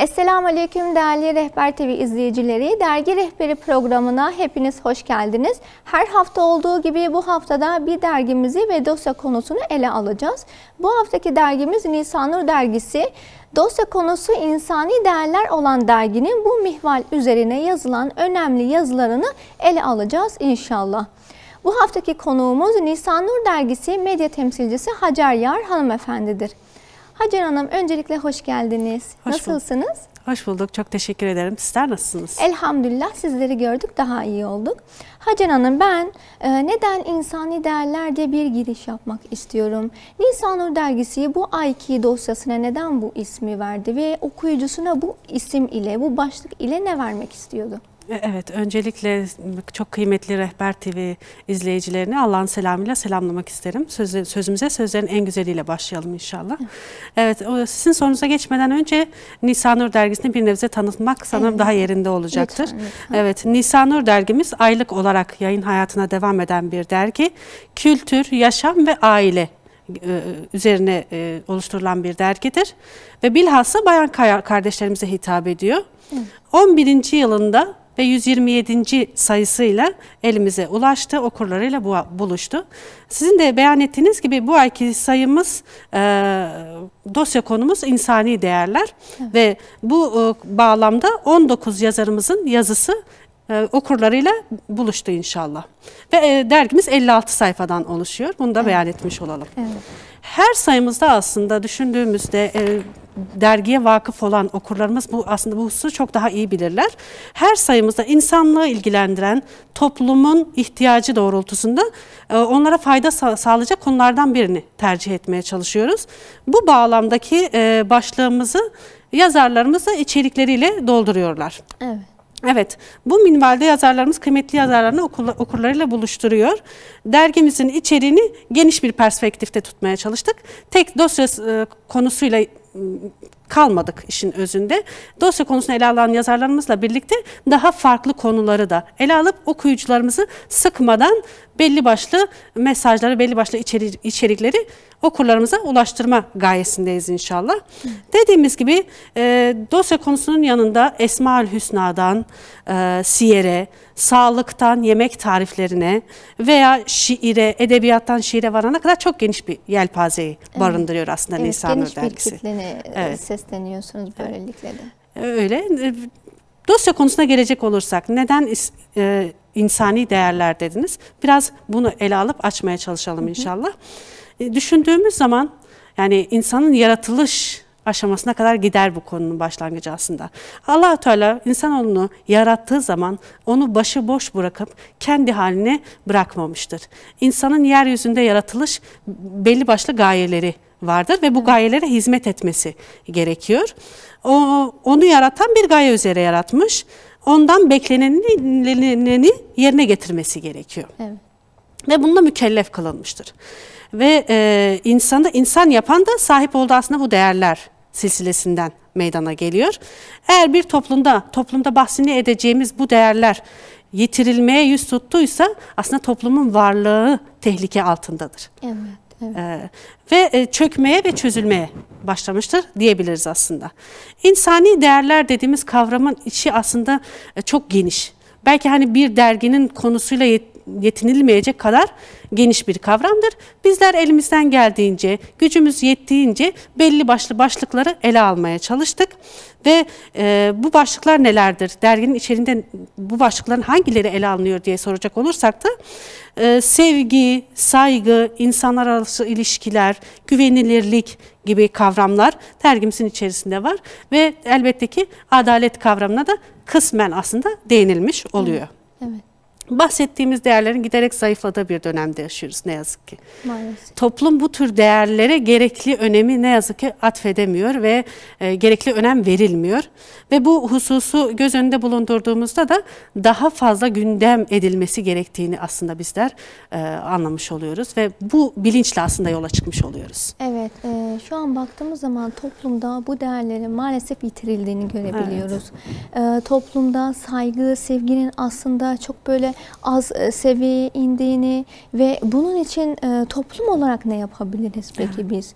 Esselamu Aleyküm değerli Rehber TV izleyicileri. Dergi Rehberi programına hepiniz hoş geldiniz. Her hafta olduğu gibi bu haftada bir dergimizi ve dosya konusunu ele alacağız. Bu haftaki dergimiz Nisanur dergisi. Dosya konusu insani değerler olan derginin bu mihval üzerine yazılan önemli yazılarını ele alacağız inşallah. Bu haftaki konuğumuz Nisanur dergisi medya temsilcisi Hacer Yar hanımefendidir. Hacer Hanım, öncelikle hoş geldiniz. Nasılsınız? Hoş bulduk. Çok teşekkür ederim. Sizler nasılsınız? Elhamdülillah, sizleri gördük, daha iyi olduk. Hacer Hanım, ben neden insani değerler diye bir giriş yapmak istiyorum. Nisanur dergisi bu ayki dosyasına neden bu ismi verdi ve okuyucusuna bu isim ile, bu başlık ile ne vermek istiyordu? Evet, öncelikle çok kıymetli Rehber TV izleyicilerini Allah'ın selamıyla selamlamak isterim. Sözümüze sözlerin en güzeliyle başlayalım inşallah. Evet, sizin sorunuza geçmeden önce Nisanur dergisini bir nebze tanıtmak sanırım daha yerinde olacaktır. Lütfen. Evet, Nisanur dergimiz aylık olarak yayın hayatına devam eden bir dergi. Kültür, yaşam ve aile üzerine oluşturulan bir dergidir. Ve bilhassa bayan kardeşlerimize hitap ediyor. 11. yılında ve 127. sayısıyla elimize ulaştı, okurlarıyla buluştu. Sizin de beyan ettiğiniz gibi bu ayki sayımız, dosya konumuz insani değerler. Evet. Ve bu bağlamda 19 yazarımızın yazısı okurlarıyla buluştu inşallah. Ve dergimiz 56 sayfadan oluşuyor. Bunu da beyan etmiş olalım. Evet. Her sayımızda aslında düşündüğümüzde dergiye vakıf olan okurlarımız bu hususu çok daha iyi bilirler. Her sayımızda insanlığı ilgilendiren, toplumun ihtiyacı doğrultusunda onlara fayda sağlayacak konulardan birini tercih etmeye çalışıyoruz. Bu bağlamdaki başlığımızı yazarlarımız da içerikleriyle dolduruyorlar. Evet. Evet, bu minvalde yazarlarımız kıymetli yazarlarını okurlarıyla buluşturuyor. Dergimizin içeriğini geniş bir perspektifte tutmaya çalıştık. Tek dosya konusuyla kalmadık işin özünde. Dosya konusunu ele alan yazarlarımızla birlikte daha farklı konuları da ele alıp okuyucularımızı sıkmadan belli başlı mesajları, belli başlı içerikleri okurlarımıza ulaştırma gayesindeyiz inşallah. Dediğimiz gibi dosya konusunun yanında Esma-ül Hüsna'dan siyere, sağlıktan yemek tariflerine veya şiire, edebiyattan şiire varana kadar çok geniş bir yelpazeyi barındırıyor aslında Nisanur dergisi. Geniş bir kitleni sesleniyorsunuz böylelikle de. Öyle. Dosya konusuna gelecek olursak neden insani değerler dediniz? Biraz bunu ele alıp açmaya çalışalım inşallah. Düşündüğümüz zaman yani insanın yaratılış aşamasına kadar gider bu konunun başlangıcı aslında. Allah-u Teala insanoğlunu yarattığı zaman onu başıboş bırakıp kendi haline bırakmamıştır. İnsanın yeryüzünde yaratılış belli başlı gayeleri vardır ve bu gayelere hizmet etmesi gerekiyor. Onu yaratan bir gaye üzere yaratmış. Ondan bekleneni yerine getirmesi gerekiyor. Evet. Ve bununla mükellef kılınmıştır. Ve insanı insan yapan da sahip olduğu aslında bu değerler silsilesinden meydana geliyor. Eğer bir toplumda bahsini edeceğimiz bu değerler yitirilmeye yüz tuttuysa aslında toplumun varlığı tehlike altındadır. Evet. Evet. Ve çökmeye ve çözülmeye başlamıştır diyebiliriz aslında. İnsani değerler dediğimiz kavramın içi aslında çok geniş. Belki hani bir derginin konusuyla yetinilmeyecek kadar geniş bir kavramdır. Bizler elimizden geldiğince, gücümüz yettiğince belli başlı başlıkları ele almaya çalıştık. Ve bu başlıklar nelerdir? Derginin içerisinde bu başlıkların hangileri ele alınıyor diye soracak olursak da sevgi, saygı, insanlar arası ilişkiler, güvenilirlik gibi kavramlar dergimizin içerisinde var. Ve elbette ki adalet kavramına da kısmen aslında değinilmiş oluyor. Evet. Bahsettiğimiz değerlerin giderek zayıfladığı bir dönemde yaşıyoruz ne yazık ki. Maalesef. Toplum bu tür değerlere gerekli önemi ne yazık ki atfedemiyor ve gerekli önem verilmiyor. Ve bu hususu göz önünde bulundurduğumuzda da daha fazla gündem edilmesi gerektiğini aslında bizler anlamış oluyoruz. Ve bu bilinçle aslında yola çıkmış oluyoruz. Evet, Şu an baktığımız zaman toplumda bu değerlerin maalesef yitirildiğini görebiliyoruz. Evet. Toplumda saygı, sevginin aslında çok böyle az seviyeye indiğini ve bunun için toplum olarak ne yapabiliriz peki biz?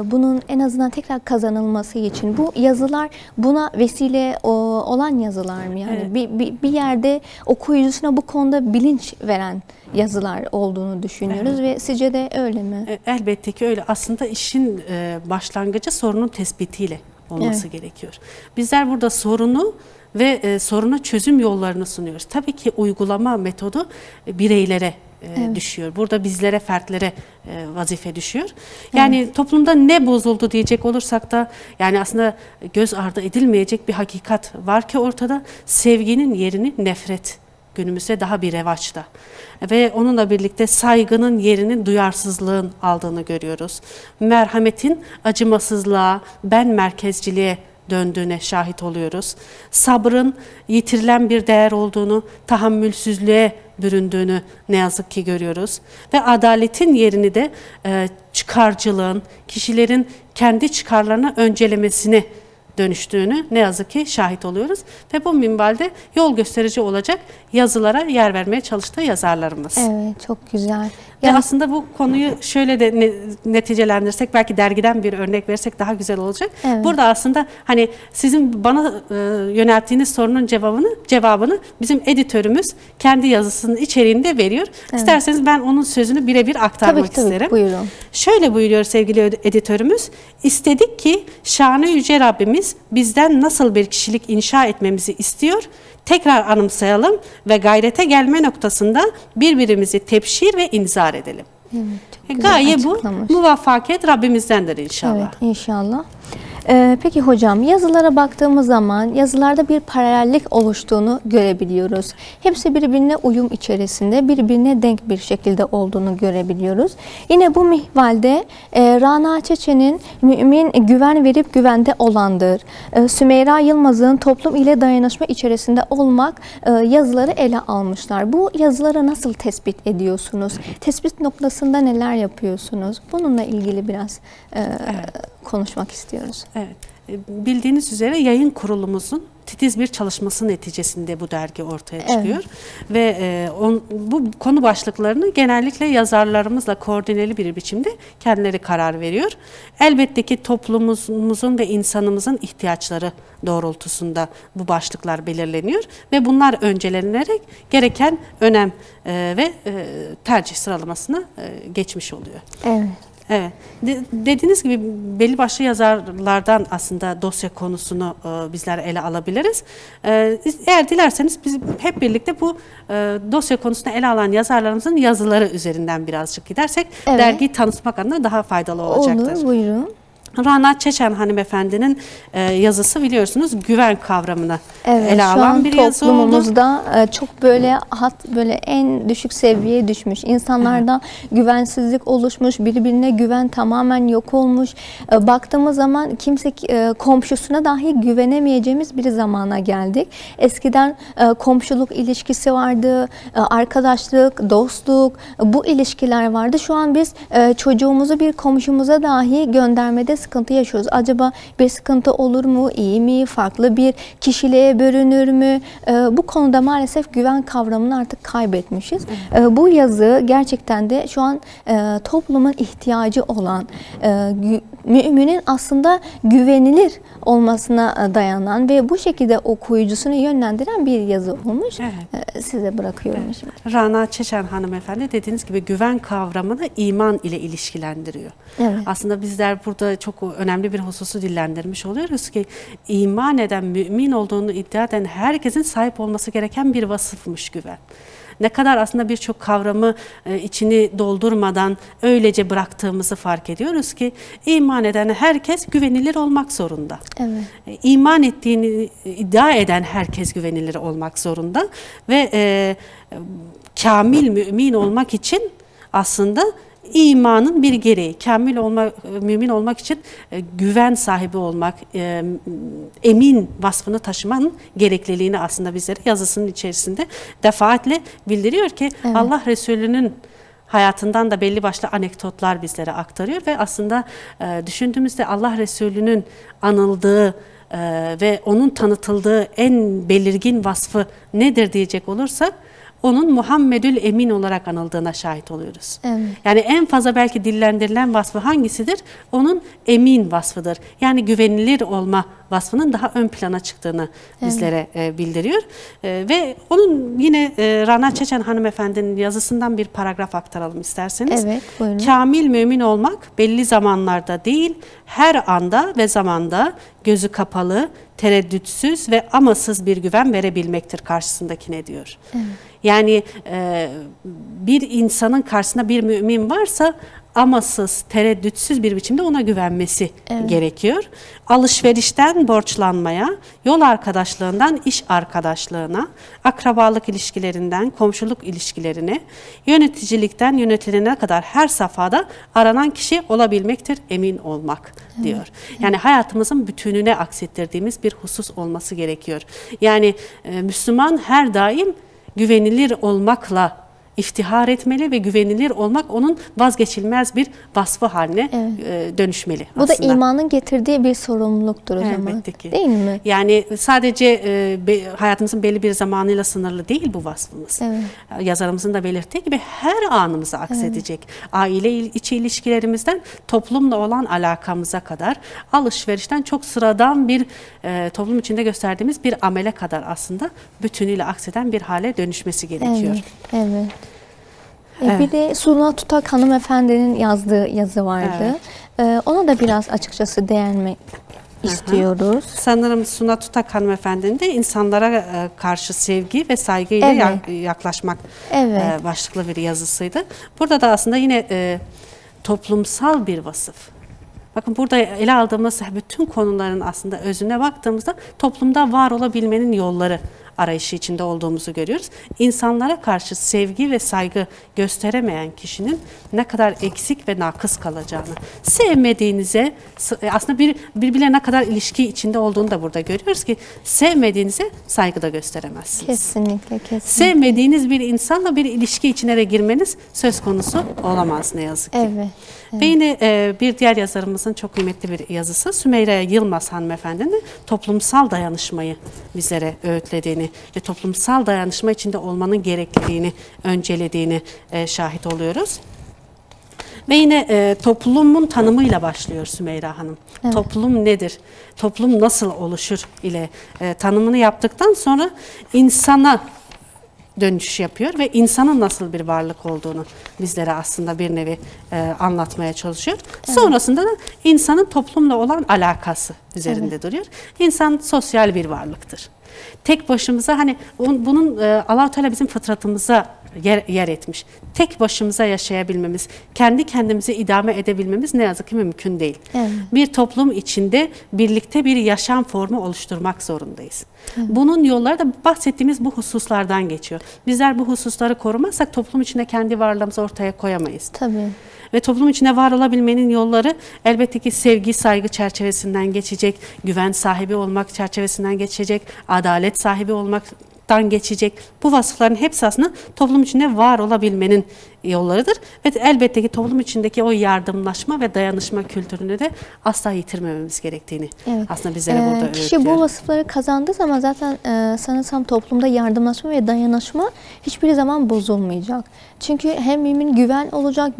Bunun en azından tekrar kazanılması için bu yazılar buna vesile olan yazılar mı? Yani evet. bir yerde okuyucusuna bu konuda bilinç veren yazılar olduğunu düşünüyoruz, evet. Ve sizce de öyle mi? Elbette ki öyle. Aslında işin başlangıcı sorunun tespitiyle olması evet. gerekiyor. Bizler burada sorunu ve soruna çözüm yollarını sunuyoruz. Tabii ki uygulama metodu bireylere evet. düşüyor. Burada bizlere, fertlere vazife düşüyor. Yani evet. toplumda ne bozuldu diyecek olursak da yani aslında göz ardı edilmeyecek bir hakikat var ki ortada, sevginin yerini nefret günümüzde daha bir revaçta. Ve onunla birlikte saygının yerini duyarsızlığın aldığını görüyoruz. Merhametin acımasızlığa, ben merkezciliğe döndüğüne şahit oluyoruz. Sabrın yitirilen bir değer olduğunu, tahammülsüzlüğe büründüğünü ne yazık ki görüyoruz. Ve adaletin yerini de çıkarcılığın, kişilerin kendi çıkarlarını öncelemesini dönüştüğünü ne yazık ki şahit oluyoruz. Ve bu minvalde yol gösterici olacak yazılara yer vermeye çalıştığı yazarlarımız. Evet, çok güzel. Ve aslında bu konuyu şöyle de neticelendirsek, belki dergiden bir örnek versek daha güzel olacak. Evet. Burada aslında hani sizin bana yönelttiğiniz sorunun cevabını bizim editörümüz kendi yazısının içeriğinde veriyor. Evet. İsterseniz ben onun sözünü birebir aktarmak isterim. Tabii, buyurun. Şöyle buyuruyor sevgili editörümüz: İstedik ki şanı yüce Rabbimiz bizden nasıl bir kişilik inşa etmemizi istiyor, tekrar anımsayalım ve gayrete gelme noktasında birbirimizi tebşir ve inzar edelim. Evet, gaye bu, muvaffakiyet Rabbimizdendir inşallah. Evet, inşallah. Peki hocam, yazılara baktığımız zaman yazılarda bir paralellik oluştuğunu görebiliyoruz. Hepsi birbirine uyum içerisinde, birbirine denk bir şekilde olduğunu görebiliyoruz. Yine bu mihvalde Rana Çeçen'in mümin güven verip güvende olandır, Sümeyra Yılmaz'ın toplum ile dayanışma içerisinde olmak yazıları ele almışlar. Bu yazıları nasıl tespit ediyorsunuz? Tespit noktasında neler yapıyorsunuz? Bununla ilgili biraz konuşmak istiyoruz. Evet. Bildiğiniz üzere yayın kurulumuzun titiz bir çalışması neticesinde bu dergi ortaya çıkıyor. Evet. Ve bu konu başlıklarını genellikle yazarlarımızla koordineli bir biçimde kendileri karar veriyor. Elbette ki toplumumuzun ve insanımızın ihtiyaçları doğrultusunda bu başlıklar belirleniyor ve bunlar öncelenerek gereken önem ve tercih sıralamasına geçmiş oluyor. Evet. Evet. Dediğiniz gibi belli başlı yazarlardan aslında dosya konusunu bizler ele alabiliriz. Eğer dilerseniz biz hep birlikte bu dosya konusunu ele alan yazarlarımızın yazıları üzerinden birazcık gidersek evet. dergiyi tanıtmak adına daha faydalı olacaktır. Olur, buyurun. Rana Çeçen hanımefendinin yazısı biliyorsunuz güven kavramını ele alan bir yazı oldu. Toplumumuzda çok böyle böyle en düşük seviyeye düşmüş. İnsanlarda güvensizlik oluşmuş, birbirine güven tamamen yok olmuş. Baktığımız zaman kimse komşusuna dahi güvenemeyeceğimiz bir zamana geldik. Eskiden komşuluk ilişkisi vardı, arkadaşlık, dostluk, bu ilişkiler vardı. Şu an biz çocuğumuzu bir komşumuza dahi göndermede sıkıntı yaşıyoruz. Acaba bir sıkıntı olur mu? İyi mi? Farklı bir kişiliğe bürünür mü? Bu konuda maalesef güven kavramını artık kaybetmişiz. Bu yazı gerçekten de şu an toplumun ihtiyacı olan, müminin aslında güvenilir olmasına dayanan ve bu şekilde okuyucusunu yönlendiren bir yazı olmuş. Evet. Size bırakıyorum evet. şimdi. Rana Çeçen hanımefendi dediğiniz gibi güven kavramını iman ile ilişkilendiriyor. Evet. Aslında bizler burada çok önemli bir hususu dillendirmiş oluyoruz ki iman eden, mümin olduğunu iddia eden herkesin sahip olması gereken bir vasıfmış güven. Ne kadar aslında birçok kavramı içini doldurmadan öylece bıraktığımızı fark ediyoruz ki iman eden herkes güvenilir olmak zorunda. Evet. İman ettiğini iddia eden herkes güvenilir olmak zorunda ve kamil mümin olmak için aslında İmanın bir gereği, mümin olmak için güven sahibi olmak, emin vasfını taşımanın gerekliliğini aslında bizlere yazısının içerisinde defaatle bildiriyor ki evet. Allah Resulü'nün hayatından da belli başlı anekdotlar bizlere aktarıyor ve aslında düşündüğümüzde Allah Resulü'nün anıldığı ve onun tanıtıldığı en belirgin vasfı nedir diyecek olursak, onun Muhammedül Emin olarak anıldığına şahit oluyoruz. Evet. Yani en fazla belki dillendirilen vasfı hangisidir? Onun emin vasfıdır. Yani güvenilir olma vasfının daha ön plana çıktığını bizlere bildiriyor. Ve onun yine Rana Çeçen hanımefendinin yazısından bir paragraf aktaralım isterseniz. Evet, buyurun. Kamil mümin olmak belli zamanlarda değil, her anda ve zamanda gözü kapalı, tereddütsüz ve amasız bir güven verebilmektir karşısındakine diyor. Evet. Yani bir insanın karşısında bir mümin varsa amasız, tereddütsüz bir biçimde ona güvenmesi gerekiyor. Alışverişten borçlanmaya, yol arkadaşlığından iş arkadaşlığına, akrabalık ilişkilerinden komşuluk ilişkilerine, yöneticilikten yönetilene kadar her safhada aranan kişi olabilmektir emin olmak diyor. Yani hayatımızın bütününe aksettirdiğimiz bir husus olması gerekiyor. Yani Müslüman her daim güvenilir olmakla iftihar etmeli ve güvenilir olmak onun vazgeçilmez bir vasfı haline dönüşmeli Bu aslında. da imanın getirdiği bir sorumluluktur o zaman. Elbette ki. Değil mi? Yani sadece hayatımızın belli bir zamanıyla sınırlı değil bu vasfımız. Evet. Yazarımızın da belirttiği gibi her anımıza aksedecek. Aile içi ilişkilerimizden toplumla olan alakamıza kadar, alışverişten çok sıradan bir toplum içinde gösterdiğimiz bir amele kadar aslında bütünüyle akseden bir hale dönüşmesi gerekiyor. Evet. Evet. Bir de Suna Tutak hanımefendinin yazdığı yazı vardı. Ona da biraz açıkçası değinmek istiyoruz. Sanırım Suna Tutak hanımefendinin de insanlara karşı sevgi ve saygıyla yaklaşmak başlıklı bir yazısıydı. Burada da aslında yine toplumsal bir vasıf. Bakın burada ele aldığımız bütün konuların aslında özüne baktığımızda toplumda var olabilmenin yolları arayışı içinde olduğumuzu görüyoruz. İnsanlara karşı sevgi ve saygı gösteremeyen kişinin ne kadar eksik ve nakıs kalacağını, sevmediğinize aslında birbirine ne kadar ilişki içinde olduğunu da burada görüyoruz ki sevmediğinize saygı da gösteremezsiniz. Kesinlikle, kesinlikle. Sevmediğiniz bir insanla bir ilişki içine de girmeniz söz konusu olamaz ne yazık ki. Evet. Ve yine bir diğer yazarımızın çok kıymetli bir yazısı Sümeyre Yılmaz hanımefendinin toplumsal dayanışmayı bizlere öğütlediğini ve toplumsal dayanışma içinde olmanın gerekliliğini öncelediğini şahit oluyoruz. Ve yine toplumun tanımıyla başlıyor Sümeyre Hanım. Evet. Toplum nedir? Toplum nasıl oluşur ile tanımını yaptıktan sonra insana dönüş yapıyor ve insanın nasıl bir varlık olduğunu bizlere aslında bir nevi anlatmaya çalışıyor. Evet. Sonrasında da insanın toplumla olan alakası üzerinde duruyor. İnsan sosyal bir varlıktır. Tek başımıza bunun Allah-u Teala bizim fıtratımıza yer etmiş. Tek başımıza yaşayabilmemiz, kendi kendimizi idame edebilmemiz ne yazık ki mümkün değil. Evet. Bir toplum içinde birlikte bir yaşam formu oluşturmak zorundayız. Evet. Bunun yolları da bahsettiğimiz bu hususlardan geçiyor. Bizler bu hususları korumazsak toplum içinde kendi varlığımızı ortaya koyamayız. Tabii. Ve toplum içinde var olabilmenin yolları elbette ki sevgi, saygı çerçevesinden geçecek, güven sahibi olmak çerçevesinden geçecek, adalet sahibi olmaktan geçecek. Bu vasıfların hepsi aslında toplum içinde var olabilmenin yollarıdır. Ve elbette ki toplum içindeki o yardımlaşma ve dayanışma kültürünü de asla yitirmememiz gerektiğini aslında bizlere burada öğretiyor. Kişi bu vasıfları kazandığı zaman zaten sanırsam toplumda yardımlaşma ve dayanışma hiçbir zaman bozulmayacak. Çünkü hem mümin güven olacak,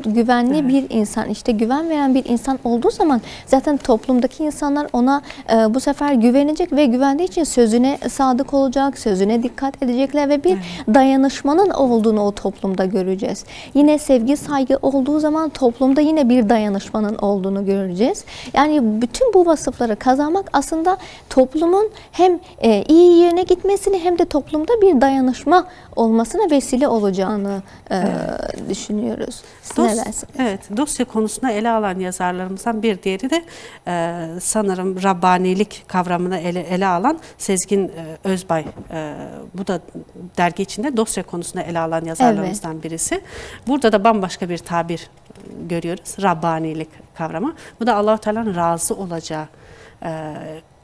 güvenli bir insan, işte güven veren bir insan olduğu zaman zaten toplumdaki insanlar ona bu sefer güvenecek ve güvendiği için sözüne sadık olacak, sözüne dikkat edecekler ve bir dayanışmanın olduğunu o toplumda göreceğiz. Yine sevgi, saygı olduğu zaman toplumda yine bir dayanışmanın olduğunu göreceğiz. Yani bütün bu vasıfları kazanmak aslında toplumun hem iyi yerine gitmesini hem de toplumda bir dayanışma olmasına vesile olacağını düşünüyoruz. Siz ne dersiniz? Evet, dosya konusunda ele alan yazarlarımızdan bir diğeri de sanırım Rabbanilik kavramını ele alan Sezgin Özbay. Bu da dergi içinde dosya konusunda ele alan yazarlarımızdan birisi. Burada da bambaşka bir tabir görüyoruz. Rabbanilik kavramı. Bu da Allah-u Teala'nın razı olacağı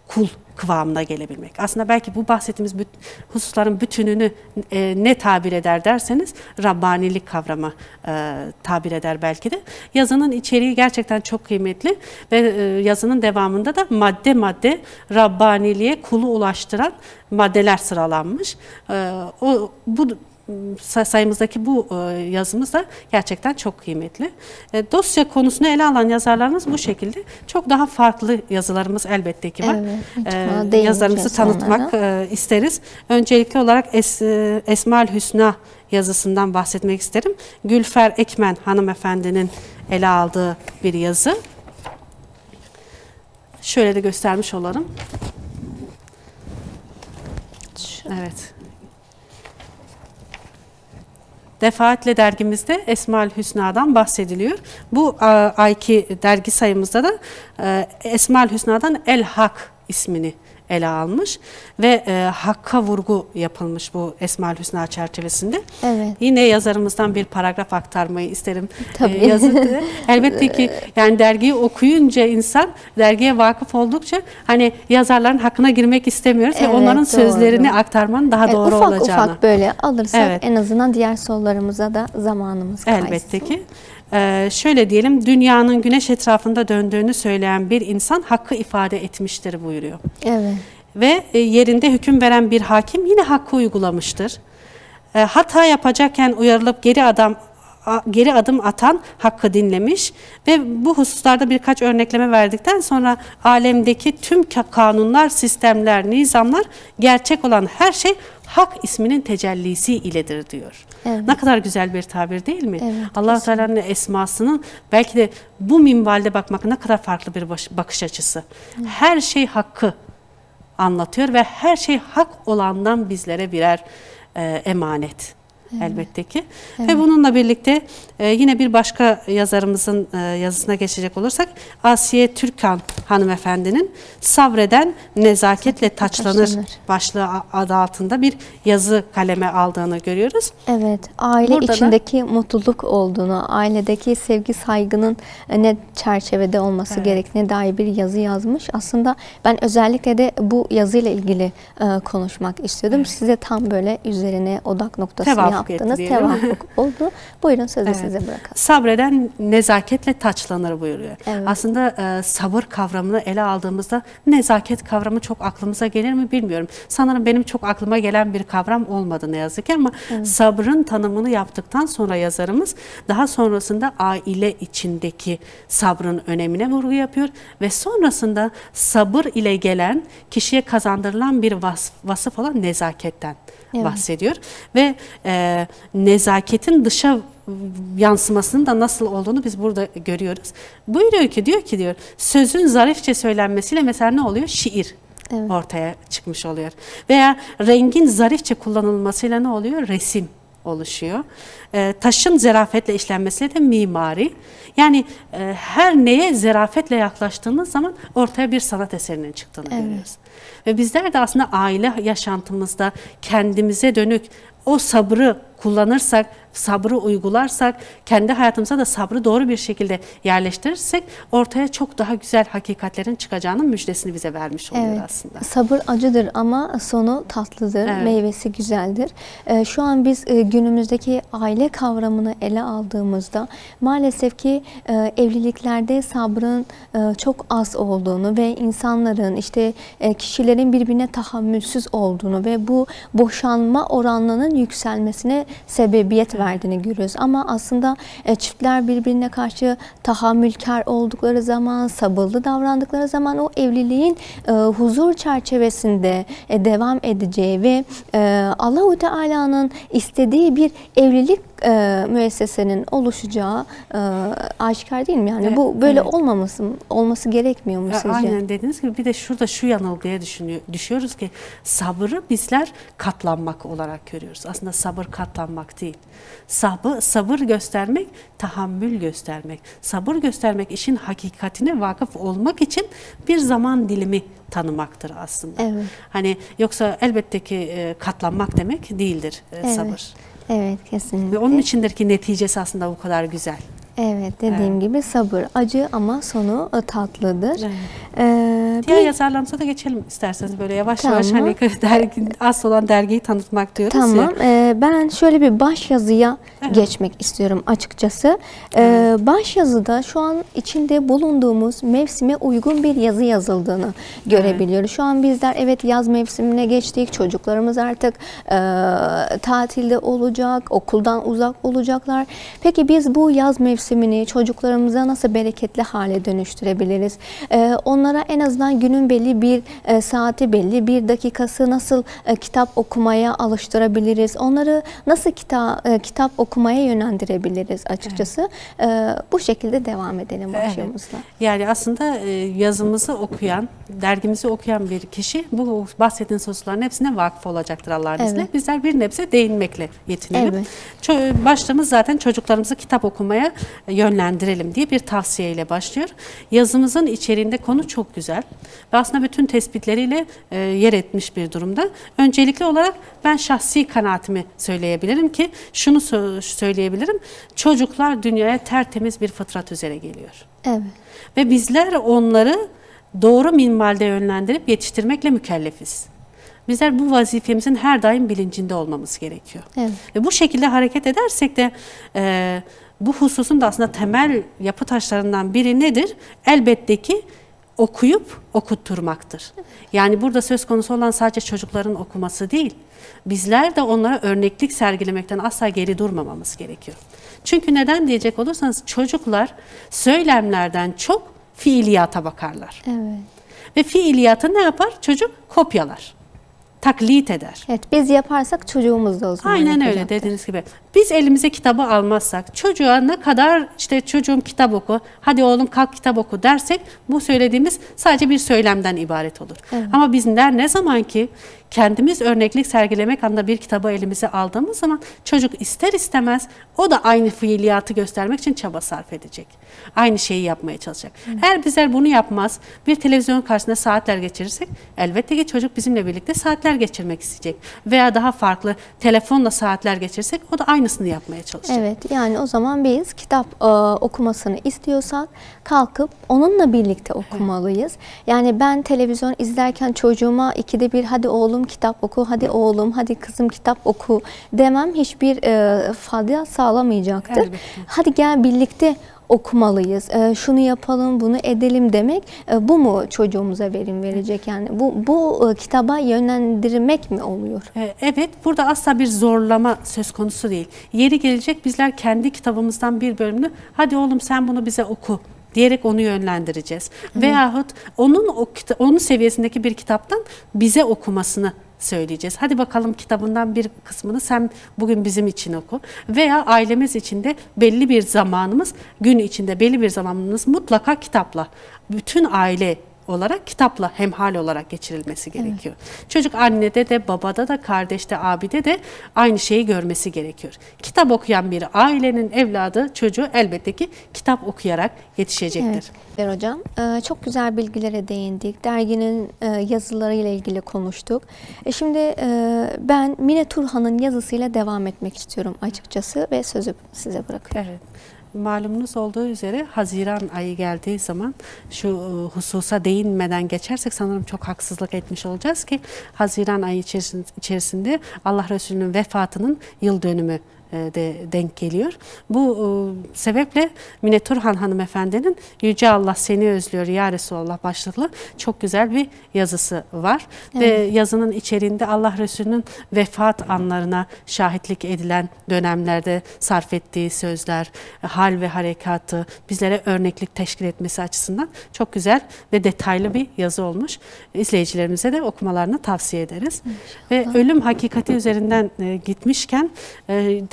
kul kıvamına gelebilmek. Aslında belki bu bahsettiğimiz hususların bütününü ne tabir eder derseniz Rabbanilik kavramı tabir eder belki de. Yazının içeriği gerçekten çok kıymetli ve yazının devamında da madde madde Rabbaniliğe kulu ulaştıran maddeler sıralanmış. Bu sayımızdaki bu yazımız da gerçekten çok kıymetli. Dosya konusunu ele alan yazarlarımız bu şekilde. Çok daha farklı yazılarımız elbette ki var. Evet, yazılarımızı tanıtmak isteriz. Öncelikli olarak Esma-ül Hüsna yazısından bahsetmek isterim. Gülfer Ekmen hanımefendinin ele aldığı bir yazı. Şöyle de göstermiş olalım. Evet. Defaatle dergimizde Esma-ül Hüsna'dan bahsediliyor. Bu ayki dergi sayımızda da Esma-ül Hüsna'dan El Hak ismini ele almış ve hakka vurgu yapılmış bu Esma-ül Hüsna çerçevesinde. Evet. Yine yazarımızdan bir paragraf aktarmayı isterim. Tabii. Elbette ki yani dergiyi okuyunca insan, dergiye vakıf oldukça hani yazarların hakkına girmek istemiyoruz ve onların sözlerini aktarmanın daha doğru olacağını. Ufak böyle alırsak en azından diğer sorularımıza da zamanımız kaysın. Elbette ki. Şöyle diyelim, dünyanın güneş etrafında döndüğünü söyleyen bir insan hakkı ifade etmiştir buyuruyor. Evet. Ve yerinde hüküm veren bir hakim yine hakkı uygulamıştır. Hata yapacakken uyarılıp geri adım atan hakkı dinlemiş ve bu hususlarda birkaç örnekleme verdikten sonra alemdeki tüm kanunlar, sistemler, nizamlar, gerçek olan her şey hak isminin tecellisi iledir diyor. Evet. Ne kadar güzel bir tabir değil mi? Evet, Allah-u Teala'nın esmasının belki de bu minvalde bakmak ne kadar farklı bir bakış açısı. Evet. Her şey hakkı anlatıyor ve her şey hak olandan bizlere birer emanet. Evet. Elbette ki. Evet. Ve bununla birlikte yine bir başka yazarımızın yazısına geçecek olursak Asiye Türkan hanımefendinin Sabreden Nezaketle Taçlanır başlığı adı altında bir yazı kaleme aldığını görüyoruz. Evet, aile burada içindeki mutluluk olduğunu, ailedeki sevgi, saygının ne çerçevede olması gerektiğine dair bir yazı yazmış. Aslında ben özellikle de bu yazıyla ilgili konuşmak istiyordum. Size tam böyle üzerine odak noktası yaptınız. Tevafuk oldu. Buyurun sözü size bırakalım. Sabreden nezaketle taçlanır buyuruyor. Evet. Aslında sabır kavramını ele aldığımızda nezaket kavramı çok aklımıza gelir mi bilmiyorum. Sanırım benim çok aklıma gelen bir kavram olmadı ne yazık ki ama sabrın tanımını yaptıktan sonra yazarımız daha sonrasında aile içindeki sabrın önemine vurgu yapıyor ve sonrasında sabır ile gelen kişiye kazandırılan bir vasıf olan nezaketten bahsediyor ve nezaketin dışa yansımasının da nasıl olduğunu biz burada görüyoruz. Buyuruyor ki diyor sözün zarifçe söylenmesiyle mesela ne oluyor? Şiir ortaya çıkmış oluyor. Veya rengin zarifçe kullanılmasıyla ne oluyor? Resim oluşuyor. Taşın zarafetle işlenmesiyle de mimari. Yani her neye zarafetle yaklaştığımız zaman ortaya bir sanat eserinin çıktığını görüyoruz. Ve bizler de aslında aile yaşantımızda kendimize dönük o sabrı kullanırsak, sabrı uygularsak, kendi hayatımıza da sabrı doğru bir şekilde yerleştirirsek ortaya çok daha güzel hakikatlerin çıkacağının müjdesini bize vermiş oluyor aslında. Sabır acıdır ama sonu tatlıdır, meyvesi güzeldir. Şu an biz günümüzdeki aile kavramını ele aldığımızda maalesef ki evliliklerde sabrın çok az olduğunu ve insanların işte kişilerin birbirine tahammülsüz olduğunu ve bu boşanma oranlarının yükselmesine sebebiyet verdiğini görüyoruz. Ama aslında çiftler birbirine karşı tahammülkar oldukları zaman, sabırlı davrandıkları zaman o evliliğin huzur çerçevesinde devam edeceği ve Allah-u Teala'nın istediği bir evlilik müessesenin oluşacağı aşikar değil mi? Yani bu böyle olması gerekmiyor mu sizce? Aynen dediğiniz gibi bir de şurada şu yanılgıya düşüyoruz ki sabrı bizler katlanmak olarak görüyoruz. Aslında sabır katlanmak değil. Sabır göstermek, tahammül göstermek. Sabır göstermek işin hakikatine vakıf olmak için bir zaman dilimi tanımaktır aslında. Evet. Hani yoksa elbette ki katlanmak demek değildir sabır. Evet, kesinlikle. Ve onun içindeki neticesi aslında bu kadar güzel. Evet, dediğim gibi sabır, acı ama sonu tatlıdır. Evet. Diğer yazarlarımıza da geçelim isterseniz, böyle yavaş yavaş hani asıl olan dergiyi tanıtmak diyoruz Tamam. ya. Ben şöyle bir başyazıya geçmek istiyorum açıkçası. Başyazıda şu an içinde bulunduğumuz mevsime uygun bir yazı yazıldığını görebiliyoruz. Şu an bizler evet yaz mevsimine geçtik. Çocuklarımız artık tatilde olacak, okuldan uzak olacaklar. Peki biz bu yaz mevsimini çocuklarımıza nasıl bereketli hale dönüştürebiliriz? Onlara en azından günün belli bir saati, belli bir dakikası nasıl kitap okumaya alıştırabiliriz? Onları nasıl kitap okumaya yönlendirebiliriz açıkçası? Bu şekilde devam edelim başlığımızla. Evet. Yani aslında yazımızı okuyan, dergimizi okuyan bir kişi bu bahsettiğiniz hususların hepsine vakıf olacaktır Allah'ın izniyle. Bizler bir nebze değinmekle yetinelim. Başlığımız zaten çocuklarımızı kitap okumaya yönlendirelim diye bir tavsiyeyle başlıyor. Yazımızın içeriğinde konu çok güzel ve aslında bütün tespitleriyle yer etmiş bir durumda. Öncelikli olarak ben şahsi kanaatimi söyleyebilirim ki şunu söyleyebilirim. Çocuklar dünyaya tertemiz bir fıtrat üzere geliyor. Evet. Ve bizler onları doğru minvalde yönlendirip yetiştirmekle mükellefiz. Bizler bu vazifemizin her daim bilincinde olmamız gerekiyor. Evet. Ve bu şekilde hareket edersek de bu hususun da aslında temel yapı taşlarından biri nedir? Elbette ki okuyup okutturmaktır. Yani burada söz konusu olan sadece çocukların okuması değil. Bizler de onlara örneklik sergilemekten asla geri durmamamız gerekiyor. Çünkü neden diyecek olursanız çocuklar söylemlerden çok fiiliyata bakarlar. Evet. Ve fiiliyatı ne yapar? Çocuk kopyalar. Taklit eder. Evet, biz yaparsak çocuğumuz da o zaman Aynen öyle dediğiniz gibi. Biz elimize kitabı almazsak, çocuğa ne kadar işte çocuğum kitap oku, hadi oğlum kalk kitap oku dersek bu söylediğimiz sadece bir söylemden ibaret olur. Evet. Ama bizler ne zaman ki kendimiz örneklik sergilemek anlamında bir kitabı elimize aldığımız zaman çocuk ister istemez o da aynı fiiliyatı göstermek için çaba sarf edecek. Aynı şeyi yapmaya çalışacak. Eğer bizler bunu yapmaz, bir televizyon karşısında saatler geçirirsek elbette ki çocuk bizimle birlikte saatler geçirmek isteyecek. Veya daha farklı telefonla saatler geçirirsek o da aynısını yapmaya çalışacak. Evet, yani o zaman biz kitap okumasını istiyorsak kalkıp onunla birlikte okumalıyız. Yani ben televizyon izlerken çocuğuma ikide bir hadi oğlum kitap oku, hadi oğlum, hadi kızım kitap oku demem hiçbir fayda sağlamayacaktır. Elbette. Hadi gel birlikte okumalıyız. Şunu yapalım, bunu edelim demek bu mu çocuğumuza verim verecek? Yani bu kitaba yönlendirmek mi oluyor? Evet, burada asla bir zorlama söz konusu değil. Yeri gelecek bizler kendi kitabımızdan bir bölümünü hadi oğlum sen bunu bize oku diyerek onu yönlendireceğiz. Veyahut onun seviyesindeki bir kitaptan bize okumasını söyleyeceğiz. Hadi bakalım kitabından bir kısmını sen bugün bizim için oku. Veya ailemiz içinde belli bir zamanımız, gün içinde belli bir zamanımız mutlaka kitapla. Bütün aile olarak kitapla hemhal olarak geçirilmesi gerekiyor. Evet. Çocuk annede de, babada da, kardeşte, abide de aynı şeyi görmesi gerekiyor. Kitap okuyan bir ailenin evladı, çocuğu elbette ki kitap okuyarak yetişecektir. Evet hocam, çok güzel bilgilere değindik. Derginin yazılarıyla ilgili konuştuk. Şimdi ben Mine Turhan'ın yazısıyla devam etmek istiyorum açıkçası ve sözü size bırakıyorum. Evet. Malumunuz olduğu üzere Haziran ayı geldiği zaman şu hususa değinmeden geçersek sanırım çok haksızlık etmiş olacağız ki Haziran ayı içerisinde Allah Resulü'nün vefatının yıl dönümü de denk geliyor. Bu sebeple Mine Turhan hanımefendinin Yüce Allah seni özlüyor ya Resulallah başlıklı çok güzel bir yazısı var. Evet. Ve yazının içeriğinde Allah Resulü'nün vefat anlarına şahitlik edilen dönemlerde sarf ettiği sözler, hal ve harekatı bizlere örneklik teşkil etmesi açısından çok güzel ve detaylı bir yazı olmuş. İzleyicilerimize de okumalarını tavsiye ederiz. Ve ölüm hakikati üzerinden gitmişken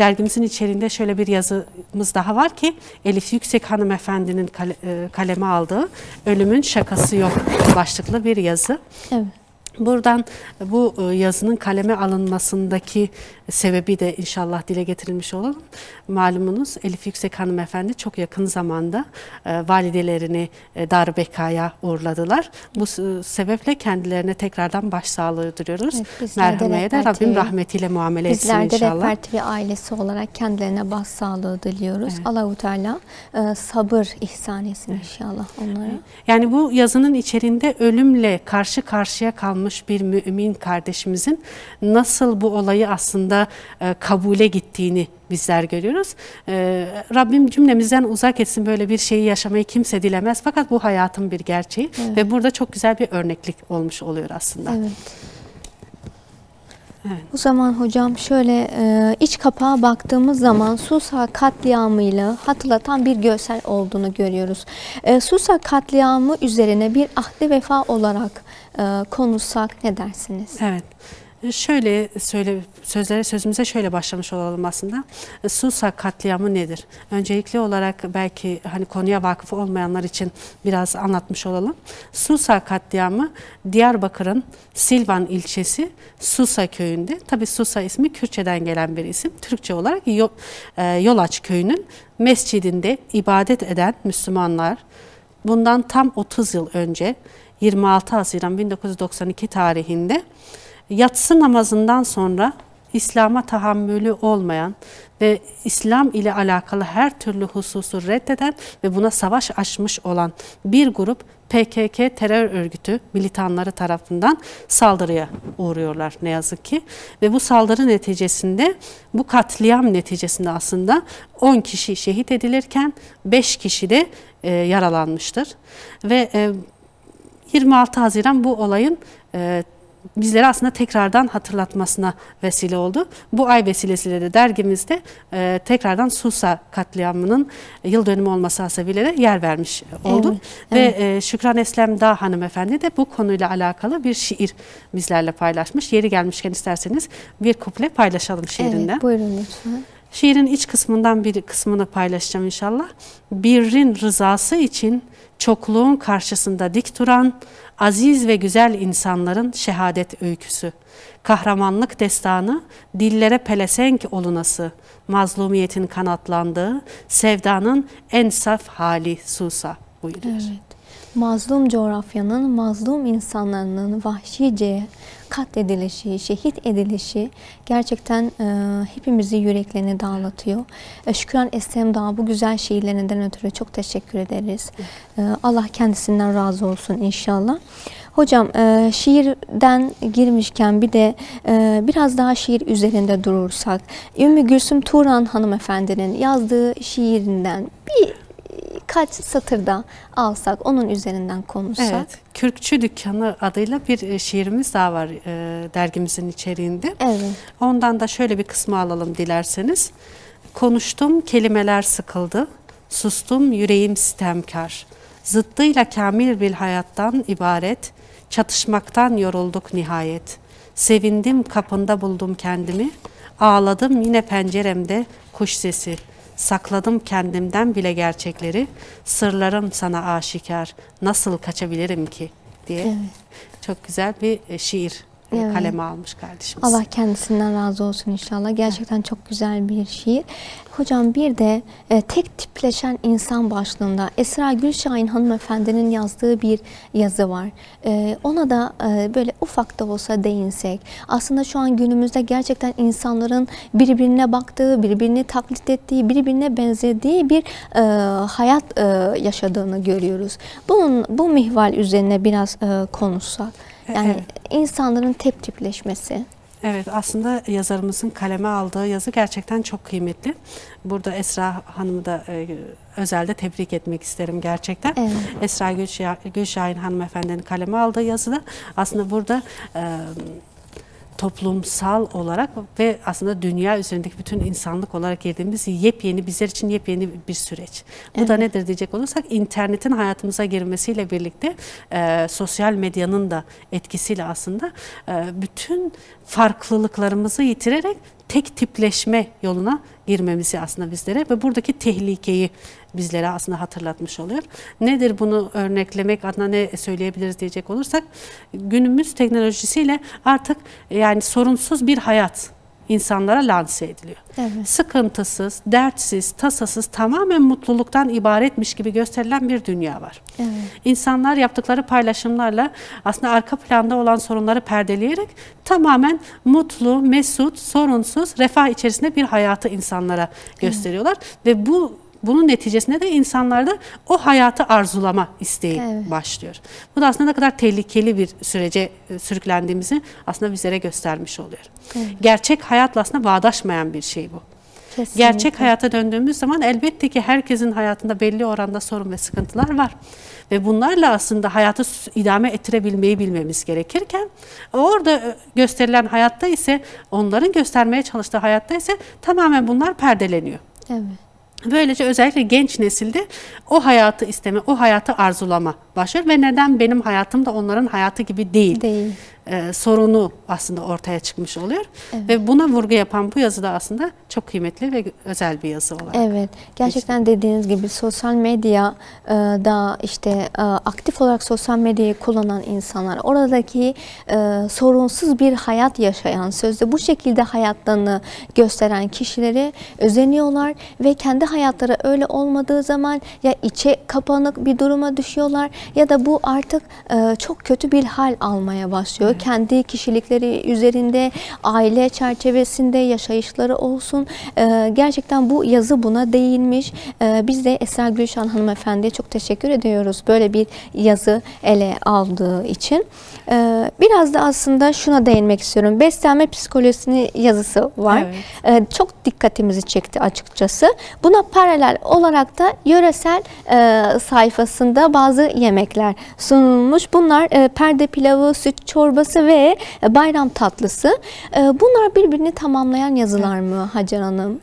dergimizin içerisinde şöyle bir yazımız daha var ki Elif Yüksek hanımefendinin kaleme aldığı Ölümün Şakası Yok başlıklı bir yazı. Evet. Buradan bu yazının kaleme alınmasındaki sebebi de inşallah dile getirilmiş olalım. Malumunuz Elif Yüksek hanımefendi çok yakın zamanda validelerini Dar-ı Beka'ya uğurladılar. Bu sebeple kendilerine tekrardan başsağlığı diliyoruz. Evet, merhameye de Rabbim rahmetiyle muamele etsin inşallah. Bizler de Rehber TV ailesi olarak kendilerine başsağlığı diliyoruz. Evet. Allah-u Teala sabır ihsan etsin inşallah onlara. Yani bu yazının içerisinde ölümle karşı karşıya kalmış bir mümin kardeşimizin nasıl bu olayı aslında kabule gittiğini bizler görüyoruz. Rabbim cümlemizden uzak etsin, böyle bir şeyi yaşamayı kimse dilemez. Fakat bu hayatın bir gerçeği ve burada çok güzel bir örneklik olmuş oluyor aslında. Evet. Evet. O zaman hocam şöyle iç kapağa baktığımız zaman Susa katliamıyla hatırlatan bir görsel olduğunu görüyoruz. Susa katliamı üzerine bir ahdi vefa olarak konuşsak ne dersiniz? Evet. Şöyle sözümüze şöyle başlamış olalım aslında. Susa katliamı nedir? Öncelikli olarak belki hani konuya vakıf olmayanlar için biraz anlatmış olalım. Susa katliamı Diyarbakır'ın Silvan ilçesi Susa köyünde. Tabii Susa ismi Kürtçeden gelen bir isim. Türkçe olarak Yolaç köyünün mescidinde ibadet eden Müslümanlar bundan tam 30 yıl önce 26 Haziran 1992 tarihinde yatsı namazından sonra İslam'a tahammülü olmayan ve İslam ile alakalı her türlü hususu reddeden ve buna savaş açmış olan bir grup PKK terör örgütü militanları tarafından saldırıya uğruyorlar ne yazık ki. Ve bu saldırı neticesinde, bu katliam neticesinde aslında 10 kişi şehit edilirken 5 kişi de yaralanmıştır. Ve 26 Haziran bu olayın bizlere aslında tekrardan hatırlatmasına vesile oldu. Bu ay vesilesiyle de dergimizde tekrardan Susa katliamının yıl dönümü olması hasebiyle de yer vermiş olduk. Evet, ve Şükran Eslem Dağ hanımefendi de bu konuyla alakalı bir şiir bizlerle paylaşmış. Yeri gelmişken isterseniz bir kuple paylaşalım şiirinden. Evet, buyurun lütfen. Şiirin iç kısmından bir kısmını paylaşacağım inşallah. Birrin rızası için çokluğun karşısında dik duran aziz ve güzel insanların şehadet öyküsü. Kahramanlık destanı, dillere pelesenk olunası, mazlumiyetin kanatlandığı, sevdanın en saf hali Susa buyuruyor. Evet. Mazlum coğrafyanın, mazlum insanların vahşice katledilişi, şehit edilişi gerçekten hepimizi yüreklerini dağlatıyor. Şükran Eslem Dağ bu güzel şiirlerinden ötürü çok teşekkür ederiz. Allah kendisinden razı olsun inşallah. Hocam şiirden girmişken bir de biraz daha şiir üzerinde durursak, Ümmü Gülsüm Turan hanımefendinin yazdığı şiirinden birkaç satırda alsak, onun üzerinden konuşsak. Evet, Kürkçü Dükkanı adıyla bir şiirimiz daha var dergimizin içeriğinde. Evet. Ondan da şöyle bir kısmı alalım dilerseniz. Konuştum, kelimeler sıkıldı, sustum, yüreğim sitemkar. Zıttıyla kamil bir hayattan ibaret, çatışmaktan yorulduk nihayet. Sevindim, kapında buldum kendimi, ağladım yine penceremde kuş sesi. Sakladım kendimden bile gerçekleri, sırlarım sana aşikar, nasıl kaçabilirim ki diye. Evet. Çok güzel bir şiir kaleme almış kardeşimiz. Allah kendisinden razı olsun inşallah. Gerçekten çok güzel bir şiir. Hocam bir de tek tipleşen insan başlığında Esra Gülşahin hanımefendinin yazdığı bir yazı var. Ona da böyle ufak da olsa değinsek. Aslında şu an günümüzde gerçekten insanların birbirine baktığı, birbirini taklit ettiği, birbirine benzediği bir hayat yaşadığını görüyoruz. Bu mihval üzerine biraz konuşsak. Yani insanların tek tipleşmesi. Evet, aslında yazarımızın kaleme aldığı yazı gerçekten çok kıymetli. Burada Esra Hanım'ı da özelde tebrik etmek isterim gerçekten. Evet. Esra Gülşahin hanımefendinin kaleme aldığı yazıda aslında burada toplumsal olarak ve aslında dünya üzerindeki bütün insanlık olarak girdiğimiz bizler için yepyeni bir süreç. Bu da nedir diyecek olursak, internetin hayatımıza girmesiyle birlikte sosyal medyanın da etkisiyle aslında bütün farklılıklarımızı yitirerek tek tipleşme yoluna girmemizi aslında bizlere ve buradaki tehlikeyi bizlere aslında hatırlatmış oluyor. Nedir bunu örneklemek adına ne söyleyebiliriz diyecek olursak, günümüz teknolojisiyle artık yani sorunsuz bir hayat insanlara lanse ediliyor. Evet. Sıkıntısız, dertsiz, tasasız, tamamen mutluluktan ibaretmiş gibi gösterilen bir dünya var. Evet. İnsanlar yaptıkları paylaşımlarla aslında arka planda olan sorunları perdeleyerek tamamen mutlu, mesut, sorunsuz, refah içerisinde bir hayatı insanlara gösteriyorlar. Ve bunun neticesinde de insanlarda o hayatı arzulama isteği başlıyor. Bu da aslında ne kadar tehlikeli bir sürece sürüklendiğimizi aslında bizlere göstermiş oluyor. Evet. Gerçek hayatla aslında bağdaşmayan bir şey bu. Kesinlikle. Gerçek hayata döndüğümüz zaman elbette ki herkesin hayatında belli oranda sorun ve sıkıntılar var. Ve bunlarla aslında hayatı idame ettirebilmeyi bilmemiz gerekirken orada gösterilen hayatta ise, onların göstermeye çalıştığı hayatta ise tamamen bunlar perdeleniyor. Evet. Böylece özellikle genç nesilde o hayatı isteme, o hayatı arzulama başlıyor ve neden benim hayatım da onların hayatı gibi değil. Sorunu aslında ortaya çıkmış oluyor. Evet. Ve buna vurgu yapan bu yazı da aslında çok kıymetli ve özel bir yazı olarak. Evet, gerçekten dediğiniz gibi sosyal medya da işte aktif olarak sosyal medyayı kullanan insanlar, oradaki sorunsuz bir hayat yaşayan, sözde bu şekilde hayatlarını gösteren kişileri özeniyorlar ve kendi hayatları öyle olmadığı zaman ya içe kapanık bir duruma düşüyorlar ya da bu artık çok kötü bir hal almaya başlıyor. Evet. Kendi kişilikleri üzerinde, aile çerçevesinde yaşayışları olsun. Gerçekten bu yazı buna değinmiş. Biz de Esra Gülşen hanımefendiye çok teşekkür ediyoruz böyle bir yazı ele aldığı için. Biraz da aslında şuna değinmek istiyorum. Beslenme psikolojisinin yazısı var. Evet. Çok dikkatimizi çekti açıkçası. Buna paralel olarak da yöresel sayfasında bazı yemekler sunulmuş. Bunlar perde pilavı, süt çorbası ve bayram tatlısı. Bunlar birbirini tamamlayan yazılar mı Hacer Hanım?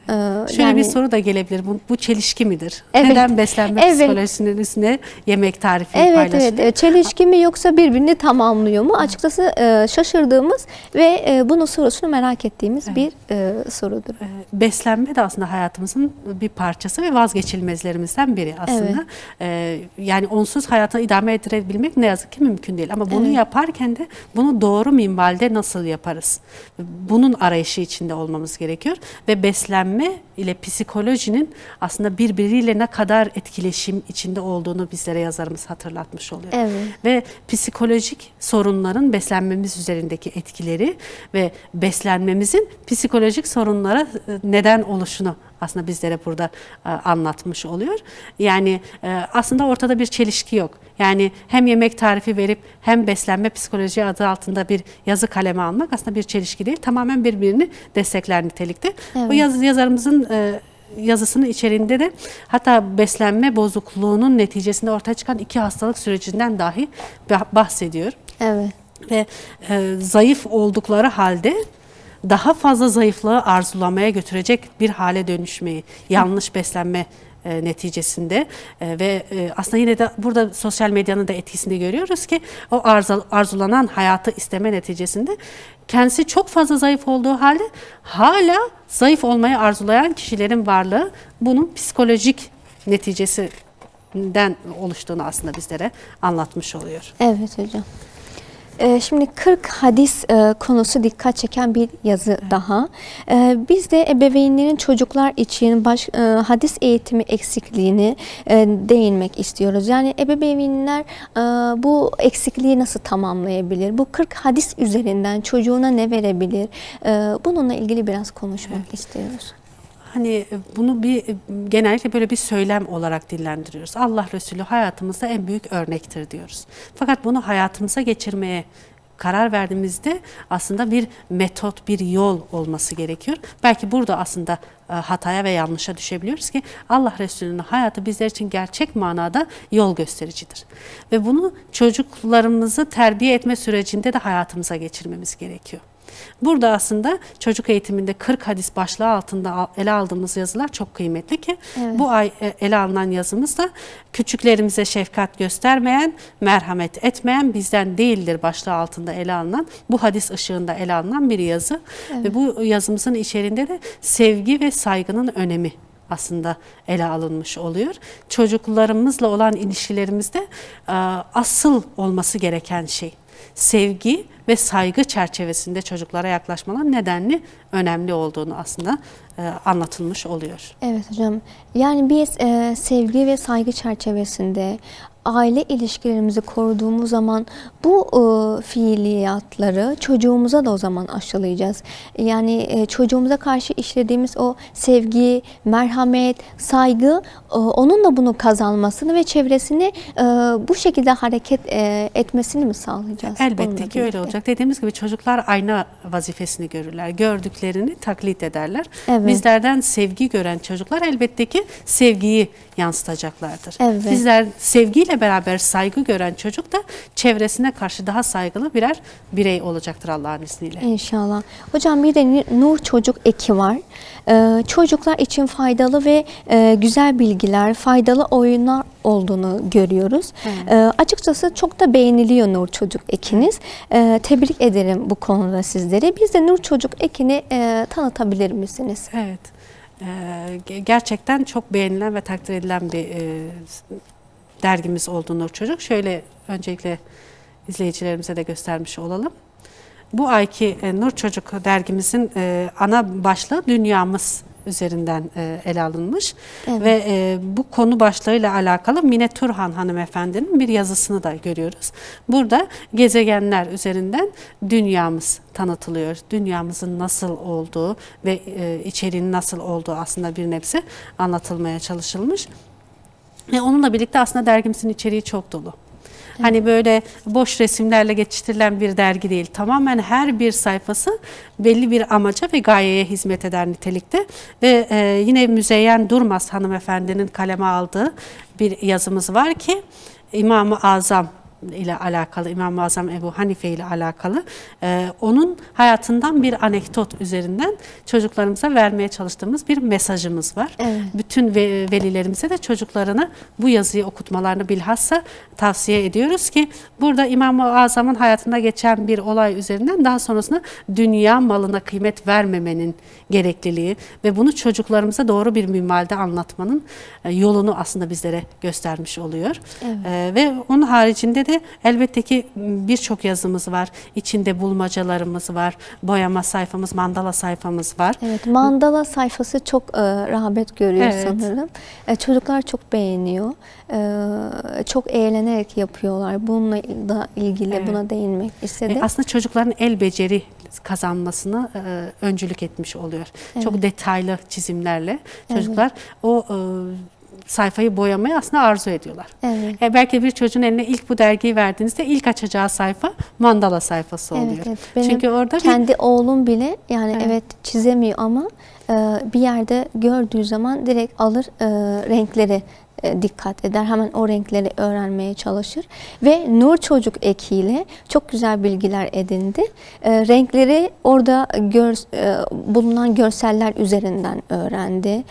Şöyle bir soru da gelebilir. Bu çelişki midir? Evet. Neden beslenme psikolojisinin üstüne yemek tarifi paylaşılıyor? Evet. Çelişki mi yoksa birbirini tamamlıyor mu? Açıkçası şaşırdığımız ve bunun sorusunu merak ettiğimiz bir sorudur. Beslenme de aslında hayatımızın bir parçası ve vazgeçilmezlerimizden biri aslında. Yani onsuz hayatı idame ettirebilmek ne yazık ki mümkün değil. Ama bunu yaparken de bunu doğru minvalde nasıl yaparız? Bunun arayışı içinde olmamız gerekiyor. Ve beslenme ile psikolojinin aslında birbiriyle ne kadar etkileşim içinde olduğunu bizlere yazarımız hatırlatmış oluyor. Evet. Ve psikolojik sorunların beslenmemiz üzerindeki etkileri ve beslenmemizin psikolojik sorunlara neden oluşunu aslında bizlere burada anlatmış oluyor. Yani aslında ortada bir çelişki yok. Yani hem yemek tarifi verip hem beslenme psikoloji adı altında bir yazı kaleme almak aslında bir çelişki değil. Tamamen birbirini destekler nitelikte. Evet. Bu yazarımızın yazısının içeriğinde de hatta beslenme bozukluğunun neticesinde ortaya çıkan 2 hastalık sürecinden dahi bahsediyor. Evet. Ve zayıf oldukları halde daha fazla zayıflığı arzulamaya götürecek bir hale dönüşmeyi, yanlış beslenme neticesinde ve aslında yine de burada sosyal medyanın da etkisini görüyoruz ki o arzulanan hayatı isteme neticesinde kendisi çok fazla zayıf olduğu halde hala zayıf olmayı arzulayan kişilerin varlığı bunun psikolojik neticesinden oluştuğunu aslında bizlere anlatmış oluyor. Evet hocam. Şimdi 40 hadis konusu dikkat çeken bir yazı daha. Biz de ebeveynlerin çocuklar için hadis eğitimi eksikliğini değinmek istiyoruz. Yani ebeveynler bu eksikliği nasıl tamamlayabilir? Bu 40 hadis üzerinden çocuğuna ne verebilir? Bununla ilgili biraz konuşmak istiyoruz. Hani bunu genellikle böyle bir söylem olarak dillendiriyoruz. Allah Resulü hayatımızda en büyük örnektir diyoruz. Fakat bunu hayatımıza geçirmeye karar verdiğimizde aslında bir metot, bir yol olması gerekiyor. Belki burada aslında hataya ve yanlışa düşebiliyoruz ki Allah Resulü'nün hayatı bizler için gerçek manada yol göstericidir. Ve bunu çocuklarımızı terbiye etme sürecinde de hayatımıza geçirmemiz gerekiyor. Burada aslında çocuk eğitiminde 40 hadis başlığı altında ele aldığımız yazılar çok kıymetli ki bu ay ele alınan yazımız da küçüklerimize şefkat göstermeyen, merhamet etmeyen bizden değildir başlığı altında ele alınan, bu hadis ışığında ele alınan bir yazı. Ve bu yazımızın içerisinde de sevgi ve saygının önemi aslında ele alınmış oluyor. Çocuklarımızla olan ilişkilerimizde asıl olması gereken şey sevgi ve saygı çerçevesinde çocuklara yaklaşmanın nedenli önemli olduğunu aslında anlatılmış oluyor. Evet hocam. Yani biz sevgi ve saygı çerçevesinde aile ilişkilerimizi koruduğumuz zaman bu fiiliyatları çocuğumuza da o zaman aşılayacağız. Yani çocuğumuza karşı işlediğimiz o sevgi, merhamet, saygı onun da bunu kazanmasını ve çevresini bu şekilde hareket etmesini mi sağlayacağız? Elbette ki öyle olacak. Dediğimiz gibi çocuklar ayna vazifesini görürler. Gördüklerini taklit ederler. Evet. Bizlerden sevgi gören çocuklar elbette ki sevgiyi yansıtacaklardır. Evet. Bizler sevgiyle beraber saygı gören çocuk da çevresine karşı daha saygılı birer birey olacaktır Allah'ın izniyle. İnşallah. Hocam bir de Nur Çocuk eki var. Çocuklar için faydalı ve güzel bilgiler, faydalı oyunlar olduğunu görüyoruz. Açıkçası çok da beğeniliyor Nur Çocuk ekiniz. Tebrik ederim bu konuda sizleri. Biz de Nur Çocuk ekini tanıtabilir misiniz? Evet. Gerçekten çok beğenilen ve takdir edilen bir dergimiz oldu Nur Çocuk. Şöyle öncelikle izleyicilerimize de göstermiş olalım. Bu ayki Nur Çocuk dergimizin ana başlığı dünyamız üzerinden ele alınmış. Evet. Ve bu konu başlığıyla alakalı Mine Turhan hanımefendinin bir yazısını da görüyoruz. Burada gezegenler üzerinden dünyamız tanıtılıyor. Dünyamızın nasıl olduğu ve içeriğinin nasıl olduğu aslında bir nebze anlatılmaya çalışılmış. Ve onunla birlikte aslında dergimizin içeriği çok dolu. Hani böyle boş resimlerle geçiştirilen bir dergi değil. Tamamen her bir sayfası belli bir amaca ve gayeye hizmet eder nitelikte. Ve yine Müzeyyen Durmaz hanımefendinin kaleme aldığı bir yazımız var ki İmam-ı Azam ile alakalı, İmam-ı Azam Ebu Hanife ile alakalı onun hayatından bir anekdot üzerinden çocuklarımıza vermeye çalıştığımız bir mesajımız var. Evet. Bütün velilerimize de çocuklarına bu yazıyı okutmalarını bilhassa tavsiye ediyoruz ki burada İmam-ı Azam'ın hayatında geçen bir olay üzerinden daha sonrasında dünya malına kıymet vermemenin gerekliliği ve bunu çocuklarımıza doğru bir minvalde anlatmanın yolunu aslında bizlere göstermiş oluyor. Evet. Ve onun haricinde de elbette ki birçok yazımız var. İçinde bulmacalarımız var. Boyama sayfamız, mandala sayfamız var. Evet, mandala sayfası çok rağbet görüyor sanırım. Çocuklar çok beğeniyor. Çok eğlenerek yapıyorlar. Bununla da ilgili buna değinmek istedim. Aslında çocukların el beceri kazanmasını öncülük etmiş oluyor. Evet. Çok detaylı çizimlerle çocuklar o sayfayı boyamayı aslında arzu ediyorlar. Evet. Belki bir çocuğun eline ilk bu dergiyi verdiğinizde ilk açacağı sayfa mandala sayfası oluyor. Evet, evet. Benim çünkü orada kendi oğlum bile yani evet çizemiyor ama bir yerde gördüğü zaman direkt alır renkleri dikkat eder. Hemen o renkleri öğrenmeye çalışır. Ve Nur Çocuk ekiyle çok güzel bilgiler edindi. Renkleri orada bulunan görseller üzerinden öğrendi.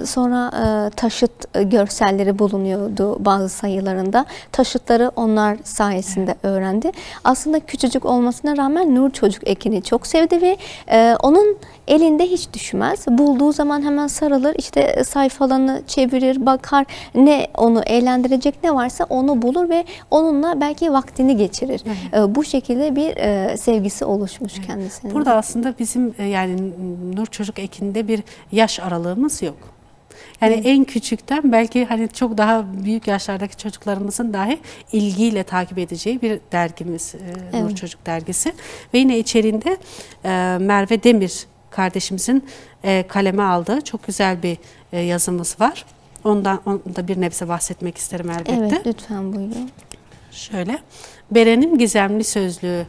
Sonra taşıt görselleri bulunuyordu bazı sayılarında. Taşıtları onlar sayesinde öğrendi. Aslında küçücük olmasına rağmen Nur Çocuk ekini çok sevdi ve onun elinde hiç düşmez. Bulduğu zaman hemen sarılır. İşte sayfalarını çevirir, bakar. Ne onu eğlendirecek ne varsa onu bulur ve onunla belki vaktini geçirir. Evet. Bu şekilde bir sevgisi oluşmuş kendisine. Burada aslında bizim yani Nur Çocuk ekinde bir yaş aralığımız yok. Yani en küçükten belki hani çok daha büyük yaşlardaki çocuklarımızın dahi ilgiyle takip edeceği bir dergimiz Nur Çocuk dergisi. Ve yine içeriğinde Merve Demir kardeşimizin kaleme aldığı çok güzel bir yazımız var. Ondan da bir nebze bahsetmek isterim elbette. Evet, lütfen buyurun. Şöyle, Beren'in Gizemli Sözlüğü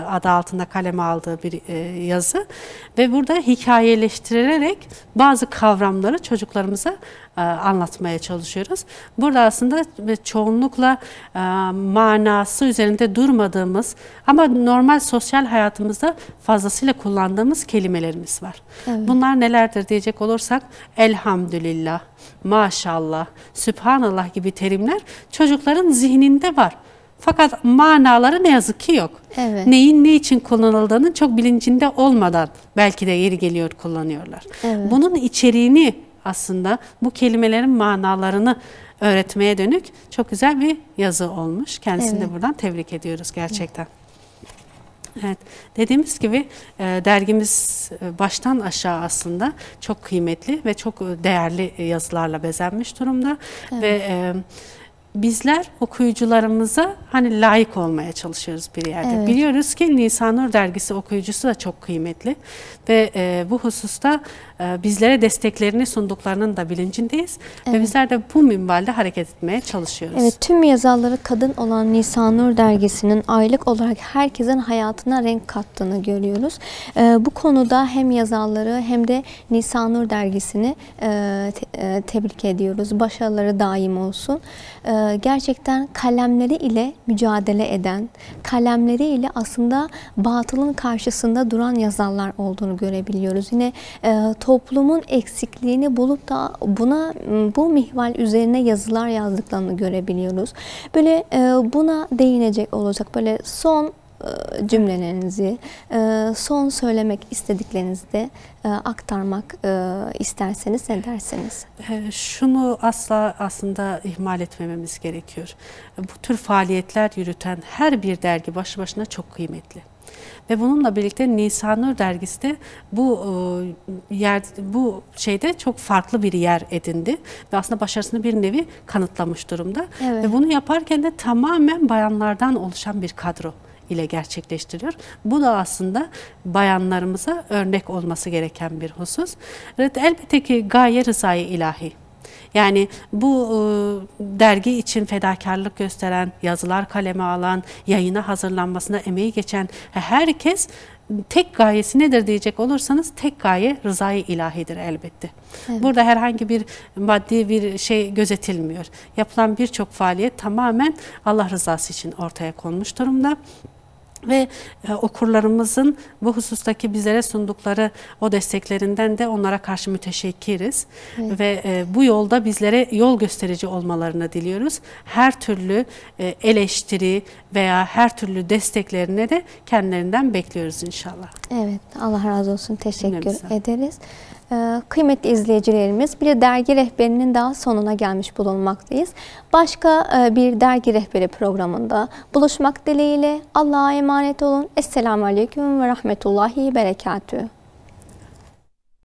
adı altında kaleme aldığı bir yazı ve burada hikayeleştirerek bazı kavramları çocuklarımıza anlatmaya çalışıyoruz. Burada aslında çoğunlukla manası üzerinde durmadığımız ama normal sosyal hayatımızda fazlasıyla kullandığımız kelimelerimiz var. Evet. Bunlar nelerdir diyecek olursak elhamdülillah, maşallah, sübhanallah gibi terimler çocukların zihninde var. Fakat manaları ne yazık ki yok. Evet. Neyin ne için kullanıldığının çok bilincinde olmadan belki de yeri geliyor kullanıyorlar. Evet. Bunun içeriğini aslında bu kelimelerin manalarını öğretmeye dönük çok güzel bir yazı olmuş. Kendisini de buradan tebrik ediyoruz gerçekten. Evet, dediğimiz gibi dergimiz baştan aşağı aslında çok kıymetli ve çok değerli yazılarla bezenmiş durumda. Ve bizler okuyucularımıza hani layık olmaya çalışıyoruz bir yerde. Biliyoruz ki Nisanur dergisi okuyucusu da çok kıymetli ve bu hususta bizlere desteklerini sunduklarının da bilincindeyiz. Ve bizler de bu minvalde hareket etmeye çalışıyoruz. Evet, tüm yazarları kadın olan Nisanur dergisinin aylık olarak herkesin hayatına renk kattığını görüyoruz. Bu konuda hem yazarları hem de Nisanur dergisini tebrik ediyoruz. Başarıları daim olsun. Gerçekten kalemleri ile mücadele eden, kalemleri ile aslında batılın karşısında duran yazarlar olduğunu görebiliyoruz. Yine toplumun eksikliğini bulup da bu mihval üzerine yazılar yazdıklarını görebiliyoruz. Böyle buna değinecek olacak böyle son cümlelerinizi, son söylemek istediklerinizi de aktarmak isterseniz ne dersiniz? Şunu asla aslında ihmal etmememiz gerekiyor. Bu tür faaliyetler yürüten her bir dergi başlı başına çok kıymetli. Ve bununla birlikte Nisanur dergisi de bu şeyde çok farklı bir yer edindi ve aslında başarısını bir nevi kanıtlamış durumda. Ve bunu yaparken de tamamen bayanlardan oluşan bir kadro ile gerçekleştiriyor. Bu da aslında bayanlarımıza örnek olması gereken bir husus. Evet, elbette ki gaye rızayı ilahi. Yani bu dergi için fedakarlık gösteren, yazılar kaleme alan, yayına hazırlanmasına emeği geçen herkes tek gayesi nedir diyecek olursanız tek gaye rızayı ilahidir elbette. Burada herhangi bir maddi bir şey gözetilmiyor. Yapılan birçok faaliyet tamamen Allah rızası için ortaya konmuş durumda. Ve okurlarımızın bu husustaki bizlere sundukları o desteklerinden de onlara karşı müteşekkiriz. Ve bu yolda bizlere yol gösterici olmalarını diliyoruz. Her türlü eleştiri veya her türlü desteklerine de kendilerinden bekliyoruz inşallah. Evet, Allah razı olsun. Teşekkür ederiz. Kıymetli izleyicilerimiz, bir dergi rehberinin daha sonuna gelmiş bulunmaktayız. Başka bir dergi rehberi programında buluşmak dileğiyle Allah'a emanet olun. Esselamu Aleyküm ve Rahmetullahi Berekatühü.